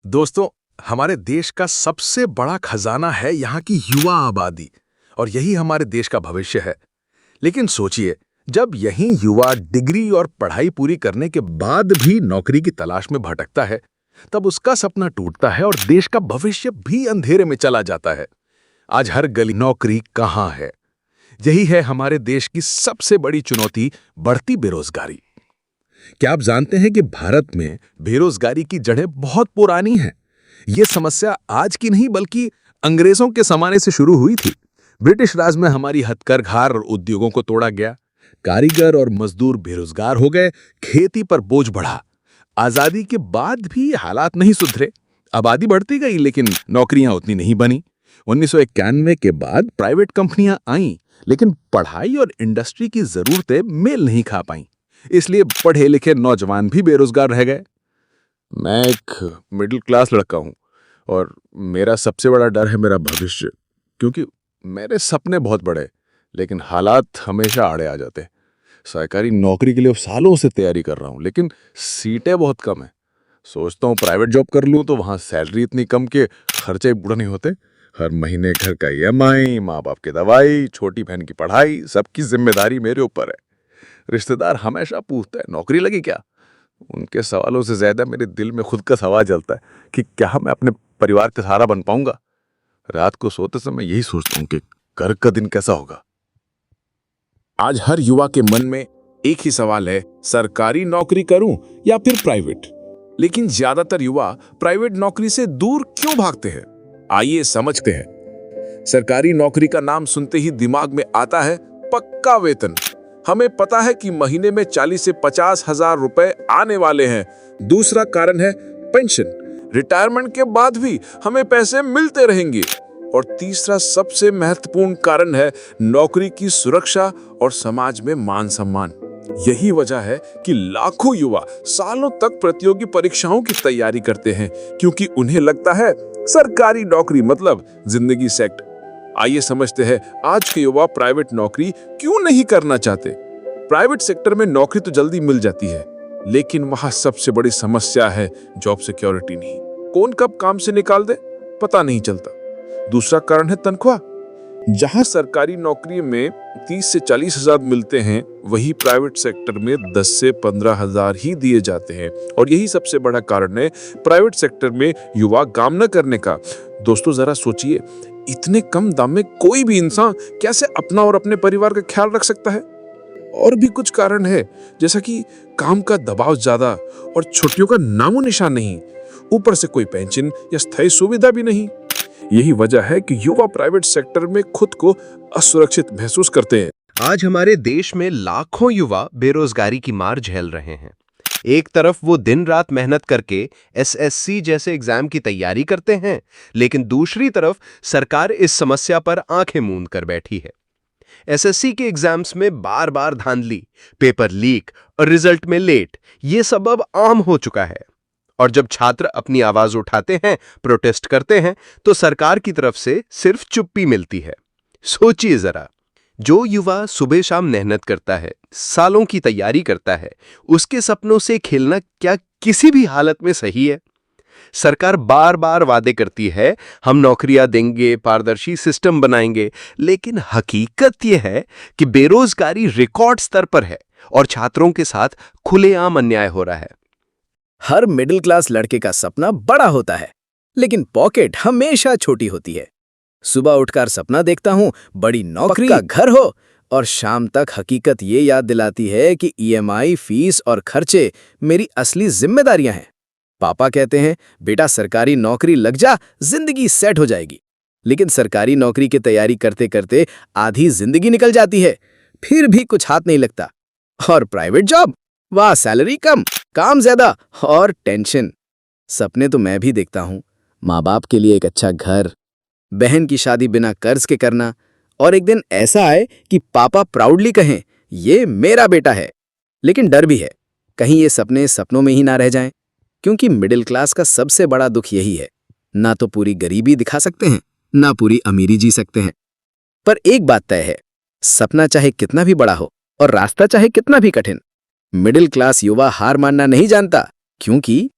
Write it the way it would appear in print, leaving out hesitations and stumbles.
दोस्तों, हमारे देश का सबसे बड़ा खजाना है यहाँ की युवा आबादी और यही हमारे देश का भविष्य है। लेकिन सोचिए, जब यही युवा डिग्री और पढ़ाई पूरी करने के बाद भी नौकरी की तलाश में भटकता है, तब उसका सपना टूटता है और देश का भविष्य भी अंधेरे में चला जाता है। आज हर गली नौकरी कहाँ है? यही है हमारे देश की सबसे बड़ी चुनौती, बढ़ती बेरोजगारी। क्या आप जानते हैं कि भारत में बेरोजगारी की जड़ें बहुत पुरानी हैं? ये समस्या आज की नहीं बल्कि अंग्रेजों के जमाने से शुरू हुई थी। ब्रिटिश राज में हमारी हथकरघा और उद्योगों को तोड़ा गया, कारीगर और मजदूर बेरोजगार हो गए, खेती पर बोझ बढ़ा। आजादी के बाद भी हालात नहीं सुधरे। आबादी बढ़ती गई लेकिन नौकरियां उतनी नहीं बनी। 1991 के बाद प्राइवेट कंपनियां आईं, लेकिन पढ़ाई और इंडस्ट्री की जरूरतें मेल नहीं खा पाईं। इसलिए पढ़े लिखे नौजवान भी बेरोजगार रह गए। मैं एक मिडिल क्लास लड़का हूं और मेरा सबसे बड़ा डर है मेरा भविष्य, क्योंकि मेरे सपने बहुत बड़े लेकिन हालात हमेशा आड़े आ जाते हैं। सरकारी नौकरी के लिए सालों से तैयारी कर रहा हूं लेकिन सीटें बहुत कम है। सोचता हूं प्राइवेट जॉब कर लूं तो वहां सैलरी इतनी कम कि खर्चे पूरे नहीं होते। हर महीने घर का ईएमआई, माँ बाप की दवाई, छोटी बहन की पढ़ाई, सबकी जिम्मेदारी मेरे ऊपर है। रिश्तेदार हमेशा पूछते हैं नौकरी लगी क्या? उनके सवालों से ज्यादा मेरे दिल में खुद का सवाल चलता है कि क्या मैं अपने परिवार का सहारा बन पाऊंगा। रात को सोते समय यही सोचता हूं कि घर का दिन कैसा होगा। आज हर युवा के मन में एक ही सवाल है, सरकारी नौकरी करूं या फिर प्राइवेट। लेकिन ज्यादातर युवा प्राइवेट नौकरी से दूर क्यों भागते हैं? आइए समझते हैं। सरकारी नौकरी का नाम सुनते ही दिमाग में आता है पक्का वेतन। हमें पता है कि महीने में 40 से 50 हजार रुपए आने वाले हैं। दूसरा कारण है पेंशन। रिटायरमेंट के बाद भी हमें पैसे मिलते रहेंगे। और तीसरा सबसे महत्वपूर्ण कारण है नौकरी की सुरक्षा और समाज में मान सम्मान। यही वजह है कि लाखों युवा सालों तक प्रतियोगी परीक्षाओं की तैयारी करते हैं, क्योंकि उन्हें लगता है सरकारी नौकरी मतलब जिंदगी सेट। आइए समझते हैं आज के युवा प्राइवेट नौकरी क्यों नहीं करना चाहते। प्राइवेट सेक्टर में नौकरी तो जल्दी मिल जाती है, लेकिन वहां सबसे बड़ी समस्या है जॉब सिक्योरिटी नहीं। कौन कब काम से निकाल दे पता नहीं चलता। दूसरा कारण है तनख्वाह। जहां सरकारी नौकरी में 30 से 40 हजार मिलते हैं, वही प्राइवेट सेक्टर में 10 से 15 हजार ही दिए जाते हैं। और यही सबसे बड़ा कारण है प्राइवेट सेक्टर में युवा काम न करने का। दोस्तों जरा सोचिए, इतने कम दाम में कोई भी इंसान कैसे अपना और अपने परिवार का ख्याल रख सकता है? और भी कुछ कारण है, जैसा कि काम का दबाव ज्यादा और छुट्टियों का नामो निशान नहीं। ऊपर से कोई पेंशन या स्थायी सुविधा भी नहीं। यही वजह है कि युवा प्राइवेट सेक्टर में खुद को असुरक्षित महसूस करते हैं। आज हमारे देश में लाखों युवा बेरोजगारी की मार झेल रहे हैं। एक तरफ वो दिन रात मेहनत करके एसएससी जैसे एग्जाम की तैयारी करते हैं, लेकिन दूसरी तरफ सरकार इस समस्या पर आंखें मूंद कर बैठी है। एसएससी के एग्जाम्स में बार बार धांधली, पेपर लीक और रिजल्ट में लेट, ये सब अब आम हो चुका है। और जब छात्र अपनी आवाज उठाते हैं, प्रोटेस्ट करते हैं, तो सरकार की तरफ से सिर्फ चुप्पी मिलती है। सोचिए जरा, जो युवा सुबह शाम मेहनत करता है, सालों की तैयारी करता है, उसके सपनों से खेलना क्या किसी भी हालत में सही है? सरकार बार बार वादे करती है, हम नौकरियां देंगे, पारदर्शी सिस्टम बनाएंगे, लेकिन हकीकत यह है कि बेरोजगारी रिकॉर्ड स्तर पर है और छात्रों के साथ खुलेआम अन्याय हो रहा है। हर मिडिल क्लास लड़के का सपना बड़ा होता है, लेकिन पॉकेट हमेशा छोटी होती है। सुबह उठकर सपना देखता हूँ बड़ी नौकरी का घर हो, और शाम तक हकीकत ये याद दिलाती है कि ईएमआई, फीस और खर्चे मेरी असली जिम्मेदारियां हैं। पापा कहते हैं बेटा सरकारी नौकरी लग जा, जिंदगी सेट हो जाएगी। लेकिन सरकारी नौकरी की तैयारी करते करते आधी जिंदगी निकल जाती है, फिर भी कुछ हाथ नहीं लगता। और प्राइवेट जॉब, वाह सैलरी कम, काम ज्यादा और टेंशन। सपने तो मैं भी देखता हूँ, माँ बाप के लिए एक अच्छा घर, बहन की शादी बिना कर्ज के करना, और एक दिन ऐसा आए कि पापा प्राउडली कहें ये मेरा बेटा है। लेकिन डर भी है, कहीं ये सपने सपनों में ही ना रह जाएं, क्योंकि मिडिल क्लास का सबसे बड़ा दुख यही है, ना तो पूरी गरीबी दिखा सकते हैं, ना पूरी अमीरी जी सकते हैं। पर एक बात तय है, सपना चाहे कितना भी बड़ा हो और रास्ता चाहे कितना भी कठिन, मिडिल क्लास युवा हार मानना नहीं जानता, क्योंकि